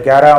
11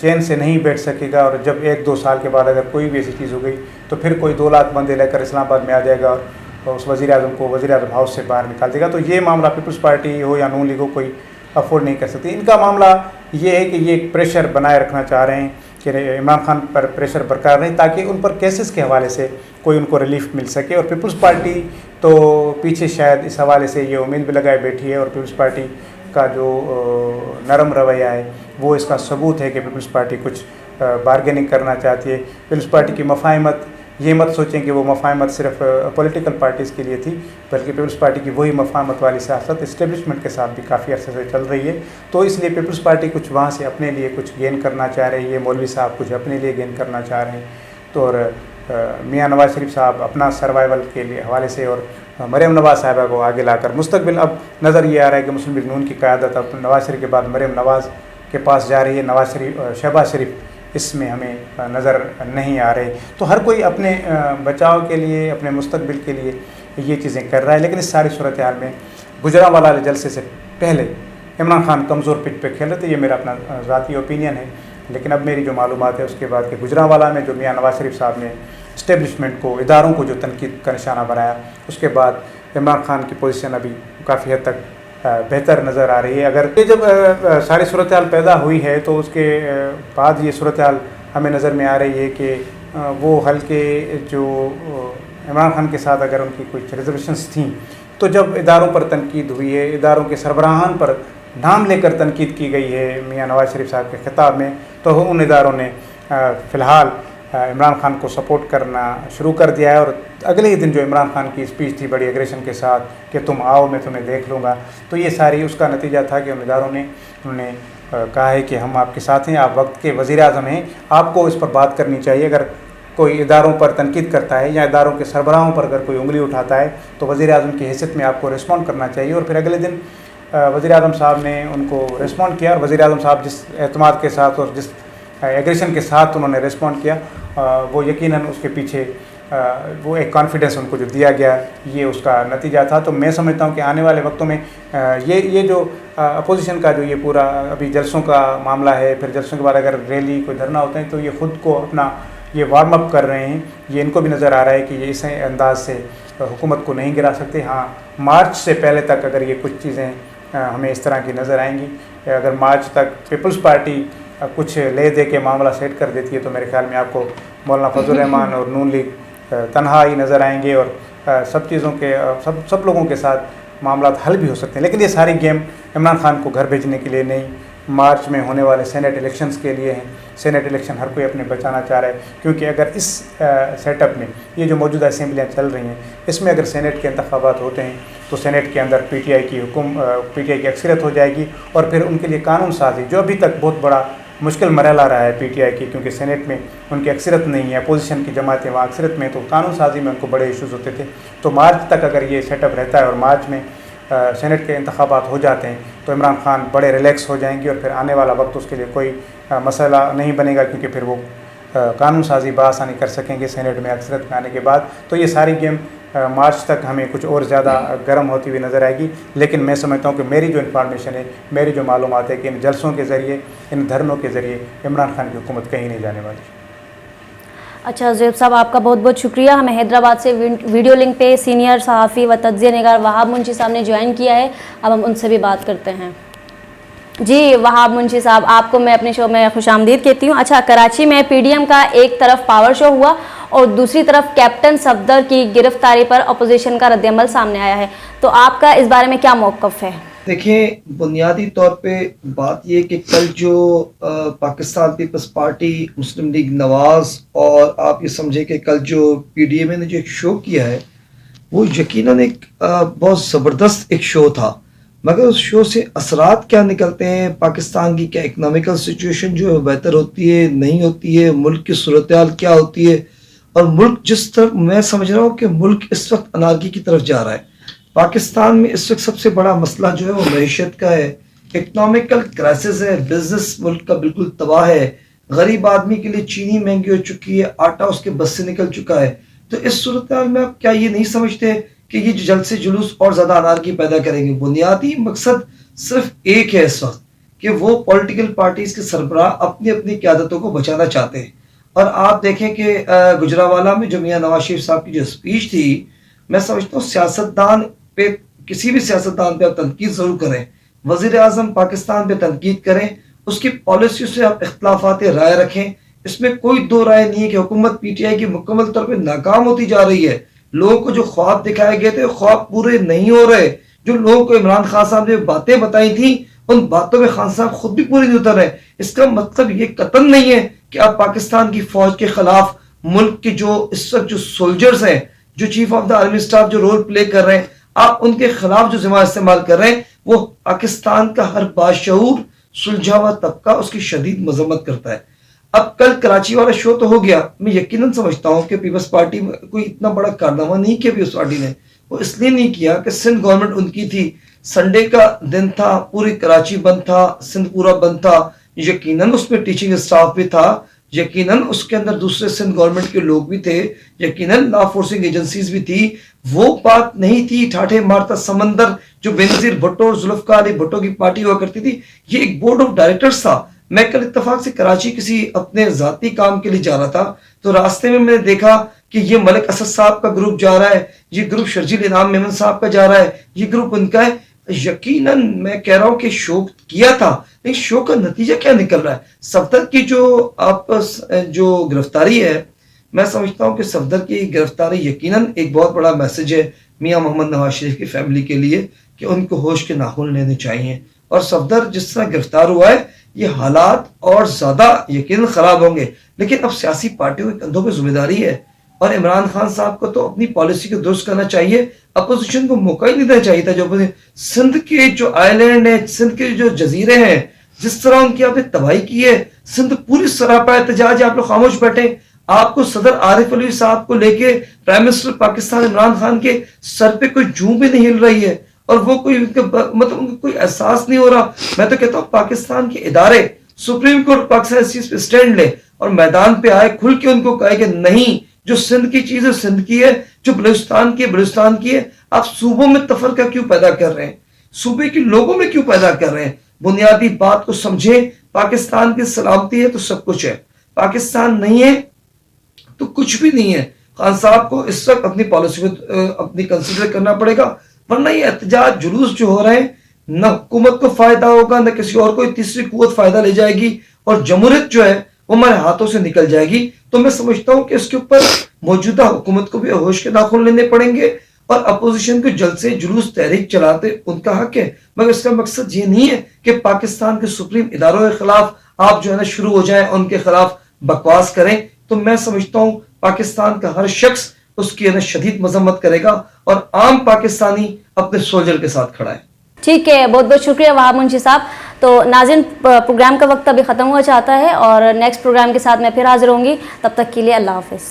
چین سے نہیں بیٹھ سکے گا, اور جب 1-2 سال کے بعد اگر کوئی بھی ایسی چیز ہو گئی تو پھر کوئی 2 لاکھ بندے لے کر اسلام آباد میں آ جائے گا اور اس وزیر اعظم کو وزیر اعظم ہاؤس سے باہر نکال دے گا. تو یہ معاملہ پیپلز پارٹی ہو یا نون لیگ ہو کوئی افورڈ نہیں کر سکتی. ان کا معاملہ یہ ہے کہ یہ ایک پریشر بنائے رکھنا چاہ رہے ہیں کہ عمران خان پر پریشر برقرار رہے تاکہ ان پر کیسز کے حوالے سے کوئی ان کو ریلیف مل سکے. اور پیپلز پارٹی تو پیچھے شاید اس حوالے سے یہ امید بھی لگائے بیٹھی ہے, اور پیپلز پارٹی کا جو نرم رویہ ہے وہ اس کا ثبوت ہے کہ پیپلز پارٹی کچھ بارگیننگ کرنا چاہتی ہے. پیپلز پارٹی کی مفاہمت, یہ مت سوچیں کہ وہ مفاہمت صرف پولیٹیکل پارٹیز کے لیے تھی, بلکہ پیپلز پارٹی کی وہی مفاہمت والی سیاست اسٹیبلشمنٹ کے ساتھ بھی کافی عرصے سے چل رہی ہے. تو اس لیے پیپلز پارٹی کچھ وہاں سے اپنے لیے کچھ گین کرنا چاہ رہی ہے, مولوی صاحب کچھ اپنے لیے گین کرنا چاہ رہے ہیں. تو اور میاں نواز شریف صاحب اپنا سروائیول کے لیے حوالے سے, اور مریم نواز صاحبہ کو آگے لا کر مستقبل اب نظر یہ آ رہا ہے کہ مسلم لیگ نون کی قیادت اب نواز شریف کے بعد مریم نواز کے پاس جا رہی ہے. شہباز شریف اس میں ہمیں نظر نہیں آ رہے. تو ہر کوئی اپنے بچاؤ کے لیے, اپنے مستقبل کے لیے یہ چیزیں کر رہا ہے. لیکن اس ساری صورتحال میں گجرانوالہ جلسے سے پہلے عمران خان کمزور پچ پہ کھیل رہے تھے. یہ میرا اپنا ذاتی اوپینین ہے, لیکن اب میری جو معلومات ہے اس کے بعد کہ گجرانوالہ میں جو میاں نواز شریف صاحب نے اسٹیبلشمنٹ کو, اداروں کو جو تنقید کا نشانہ بنایا, اس کے بعد عمران خان کی پوزیشن ابھی کافی حد تک بہتر نظر آ رہی ہے. اگر یہ جب ساری صورتحال پیدا ہوئی ہے تو اس کے بعد یہ صورتحال ہمیں نظر میں آ رہی ہے کہ وہ حلقے جو عمران خان کے ساتھ اگر ان کی کچھ ریزرویشنس تھیں, تو جب اداروں پر تنقید ہوئی ہے, اداروں کے سربراہان پر نام لے کر تنقید کی گئی ہے میاں نواز شریف صاحب کے خطاب میں, تو ان اداروں نے فی الحال عمران خان کو سپورٹ کرنا شروع کر دیا ہے. اور اگلے ہی دن جو عمران خان کی اسپیچ تھی بڑی ایگریشن کے ساتھ کہ تم آؤ میں تمہیں دیکھ لوں گا, تو یہ ساری اس کا نتیجہ تھا کہ ان اداروں نے انہوں نے کہا ہے کہ ہم آپ کے ساتھ ہیں, آپ وقت کے وزیر اعظم ہیں, آپ کو اس پر بات کرنی چاہیے. اگر کوئی اداروں پر تنقید کرتا ہے یا اداروں کے سربراہوں پر اگر کوئی انگلی اٹھاتا ہے تو وزیر اعظم کی حیثیت میں آپ کو ریسپونڈ کرنا چاہیے. اور پھر اگلے دن وزیر اعظم صاحب نے ان کو ریسپونڈ کیا, اور وزیر اعظم صاحب جس اعتماد کے ساتھ اور جس ایگریشن کے ساتھ انہوں نے ریسپونڈ کیا, وہ یقیناً اس کے پیچھے وہ ایک کانفیڈنس ان کو جو دیا گیا یہ اس کا نتیجہ تھا. تو میں سمجھتا ہوں کہ آنے والے وقتوں میں یہ جو اپوزیشن کا جو یہ پورا ابھی جلسوں کا معاملہ ہے, پھر جلسوں کے بعد اگر ریلی کوئی دھرنا ہوتا ہے تو یہ خود کو اپنا یہ وارم اپ کر رہے ہیں. یہ ان کو بھی نظر آ رہا ہے کہ یہ اس انداز سے حکومت کو نہیں گرا سکتے. ہاں, مارچ سے پہلے تک اگر یہ کچھ چیزیں ہمیں اس طرح کی نظر آئیں گی, اگر مارچ تک پیپلز پارٹی کچھ لے دے کے معاملہ سیٹ کر دیتی ہے تو میرے خیال میں آپ کو مولانا فضل الرحمان اور نون لیگ تنہا ہی نظر آئیں گے, اور سب چیزوں کے سب لوگوں کے ساتھ معاملات حل بھی ہو سکتے ہیں. لیکن یہ ساری گیم عمران خان کو گھر بھیجنے کے لیے نہیں, مارچ میں ہونے والے سینیٹ الیکشنز کے لیے ہیں. سینیٹ الیکشن ہر کوئی اپنے بچانا چاہ رہا ہے, کیونکہ اگر اس سیٹ اپ میں یہ جو موجودہ اسمبلیاں چل رہی ہیں اس میں اگر سینیٹ کے انتخابات ہوتے ہیں تو سینیٹ کے اندر پی ٹی آئی کی اکثریت ہو جائے گی, اور پھر ان کے لیے قانون سازی جو ابھی تک بہت بڑا مشکل مرحلہ رہا ہے پی ٹی آئی کی, کیونکہ سینیٹ میں ان کی اکثریت نہیں ہے, اپوزیشن کی جماعتیں وہاں اکثریت میں, تو قانون سازی میں ان کو بڑے ایشوز ہوتے تھے. تو مارچ تک اگر یہ سیٹ اپ رہتا ہے اور مارچ میں سینیٹ کے انتخابات ہو جاتے ہیں تو عمران خان بڑے ریلیکس ہو جائیں گے, اور پھر آنے والا وقت اس کے لیے کوئی مسئلہ نہیں بنے گا, کیونکہ پھر وہ قانون سازی بآسانی کر سکیں گے سینیٹ میں اکثریت میں آنے کے بعد. تو یہ ساری گیم مارچ تک ہمیں کچھ اور زیادہ گرم ہوتی ہوئی نظر آئے گی. لیکن میں سمجھتا ہوں کہ میری جو انفارمیشن ہے, میری جو معلومات ہے کہ ان جلسوں کے ذریعے, ان دھرنوں کے ذریعے عمران خان کی حکومت کہیں نہیں جانے والی. اچھا زہیب صاحب, آپ کا بہت بہت شکریہ. ہمیں حیدرآباد سے ویڈیو لنک پہ سینئر صحافی و تجزیہ نگار وہاب منشی صاحب نے جوائن کیا ہے, اب ہم ان سے بھی بات کرتے ہیں. جی وہاب منشی صاحب, آپ کو میں اپنے شو میں خوش آمدید کہتی ہوں. اچھا, کراچی میں پی ڈی ایم کا ایک طرف پاور شو ہوا اور دوسری طرف کیپٹن صفدر کی گرفتاری پر اپوزیشن کا رد عمل سامنے آیا ہے, تو آپ کا اس بارے میں کیا موقف ہے؟ دیکھیں, بنیادی طور پہ بات یہ کہ کل جو پاکستان پیپلز پارٹی, مسلم لیگ نواز, اور آپ یہ سمجھیں کہ کل جو پی ڈی ایم نے جو ایک شو کیا ہے وہ یقیناً ایک بہت زبردست ایک شو تھا, مگر اس شو سے اثرات کیا نکلتے ہیں, پاکستان کی کیا اکنامیکل سچویشن جو ہے بہتر ہوتی ہے نہیں ہوتی ہے, ملک کی صورتحال کیا ہوتی ہے, اور ملک جس طرح میں سمجھ رہا ہوں کہ ملک اس وقت انارکی کی طرف جا رہا ہے. پاکستان میں اس وقت سب سے بڑا مسئلہ جو ہے وہ معیشت کا ہے, اکنامیکل کرائسس ہے, بزنس ملک کا بالکل تباہ ہے, غریب آدمی کے لیے چینی مہنگی ہو چکی ہے, آٹا اس کے بس سے نکل چکا ہے. تو اس صورتحال میں آپ کیا یہ نہیں سمجھتے کہ یہ جلسے جلوس اور زیادہ انارکی پیدا کریں گے؟ بنیادی مقصد صرف ایک ہے اس وقت کہ وہ پولیٹیکل پارٹیز کے سربراہ اپنی اپنی قیادتوں کو بچانا چاہتے ہیں. اور آپ دیکھیں کہ گجرانوالہ میں جو میاں نواز شریف صاحب کی جو اسپیچ تھی, میں سمجھتا ہوں سیاستدان پہ, کسی بھی سیاستدان پہ آپ تنقید ضرور کریں, وزیر اعظم پاکستان پہ تنقید کریں, اس کی پالیسیوں سے آپ اختلافات رائے رکھیں, اس میں کوئی دو رائے نہیں ہے کہ حکومت پی ٹی آئی کی مکمل طور پہ ناکام ہوتی جا رہی ہے. لوگوں کو جو خواب دکھائے گئے تھے خواب پورے نہیں ہو رہے. جو لوگوں کو عمران خان صاحب نے باتیں بتائی تھیں ان باتوں میں خان صاحب خود بھی پوری نہیں اتر رہے. اس کا مطلب یہ قطعاً نہیں ہے کہ آپ پاکستان کی فوج کے خلاف, ملک کے جو اس وقت جو سولجرز ہیں, جو chief of the army staff جو رول پلے کر رہے ہیں, آپ ان کے خلاف جو زبان استعمال کر رہے ہیں, وہ پاکستان کا ہر باشعور سلجھا ہوا طبقہ اس کی شدید مذمت کرتا ہے. اب کل کراچی والا شو تو ہو گیا, میں یقیناً سمجھتا ہوں کہ پیپلز پارٹی کوئی اتنا بڑا کارنامہ نہیں کیا پیپلز پارٹی نے. وہ اس لیے نہیں کیا کہ سندھ گورنمنٹ ان کی تھی, سنڈے کا دن تھا, پوری کراچی بند تھا, سندھ پورا بند تھا, یقیناً اس میں ٹیچنگ اسٹاف بھی تھا, یقیناً اس کے اندر دوسرے سندھ گورنمنٹ کے لوگ بھی تھے, یقیناً لا فورسنگ ایجنسیز بھی تھی. وہ بات نہیں تھی ٹھاٹھے مارتا سمندر جو بینظیر بھٹو اور ذوالفقار علی بھٹو کی پارٹی ہوا کرتی تھی. یہ ایک بورڈ آف ڈائریکٹرز تھا. میں کل اتفاق سے کراچی کسی اپنے ذاتی کام کے لیے جا رہا تھا, تو راستے میں میں نے دیکھا کہ یہ ملک اسد صاحب کا گروپ جا رہا ہے, یہ گروپ شرجیل انعام میمن صاحب کا جا رہا ہے, یہ گروپ ان کا ہے. یقیناً میں کہہ رہا ہوں کہ شو کیا تھا, لیکن شو کا نتیجہ کیا نکل رہا ہے. صفدر کی جو گرفتاری ہے, میں سمجھتا ہوں کہ صفدر کی گرفتاری یقیناً ایک بہت بڑا میسج ہے میاں محمد نواز شریف کی فیملی کے لیے کہ ان کو ہوش کے ناخن لینے چاہیے. اور صفدر جس طرح گرفتار ہوا ہے, یہ حالات اور زیادہ یقیناً خراب ہوں گے, لیکن اب سیاسی پارٹیوں کے کندھوں پہ ذمہ داری ہے. اور عمران خان صاحب کو تو اپنی پالیسی کو درست کرنا چاہیے, اپوزیشن کو موقع ہی نہیں دینا چاہیے تھا. جو سندھ کے جو آئی لینڈ ہیں, سندھ کے جو جزیرے ہیں, جس طرح ان کی آپ نے تباہی کی ہے, سندھ پوری سراپا احتجاج ہے, آپ لوگ خاموش بیٹھے. آپ کو صدر عارف علوی صاحب کو لے کے پرائم منسٹر پاکستان عمران خان کے سر پہ کوئی جوں بھی نہیں ہل رہی ہے, اور وہ کوئی مطلب ان کو کوئی احساس نہیں ہو رہا. میں تو کہتا ہوں پاکستان کے ادارے, سپریم کورٹ پاکستان اس چیز پہ اسٹینڈ لے اور میدان پہ آئے, کھل کے ان کو کہے کہ نہیں, جو سندھ کی چیز ہے سندھ کی ہے, جو بلوچستان کی ہے بلوچستان کی ہے. آپ صوبوں میں تفرقہ کیوں پیدا کر رہے ہیں, صوبے کے لوگوں میں کیوں پیدا کر رہے ہیں؟ بنیادی بات کو سمجھیں, پاکستان کی سلامتی ہے تو سب کچھ ہے, پاکستان نہیں ہے تو کچھ بھی نہیں ہے. خان صاحب کو اس وقت اپنی پالیسی کو اپنی کنسیڈر کرنا پڑے گا, ورنہ یہ احتجاج جلوس جو ہو رہے ہیں نہ حکومت کو فائدہ ہوگا نہ کسی اور کو تیسری قوت فائدہ لے جائے گی, اور جمہوریت جو ہے وہ ہمارے ہاتھوں سے نکل جائے گی. تو میں سمجھتا ہوں کہ اس کے اوپر موجودہ حکومت کو بھی ہوش کے ناخن لینے پڑیں گے, اور اپوزیشن کو جلد سے جلوس تحریک چلاتے ان کا حق ہے, مگر اس کا مقصد یہ نہیں ہے کہ پاکستان کے سپریم اداروں کے خلاف آپ جو ہے نا شروع ہو جائیں, ان کے خلاف بکواس کریں. تو میں سمجھتا ہوں پاکستان کا ہر شخص اس کی شدید مذمت کرے گا, اور عام پاکستانی اپنے سولجر کے ساتھ کھڑا ہے. ٹھیک ہے, بہت بہت شکریہ وہاب منشی صاحب. تو ناظرین, پروگرام کا وقت ابھی ختم ہوا چاہتا ہے, اور نیکسٹ پروگرام کے ساتھ میں پھر حاضر ہوں گی. تب تک کے لیے اللہ حافظ.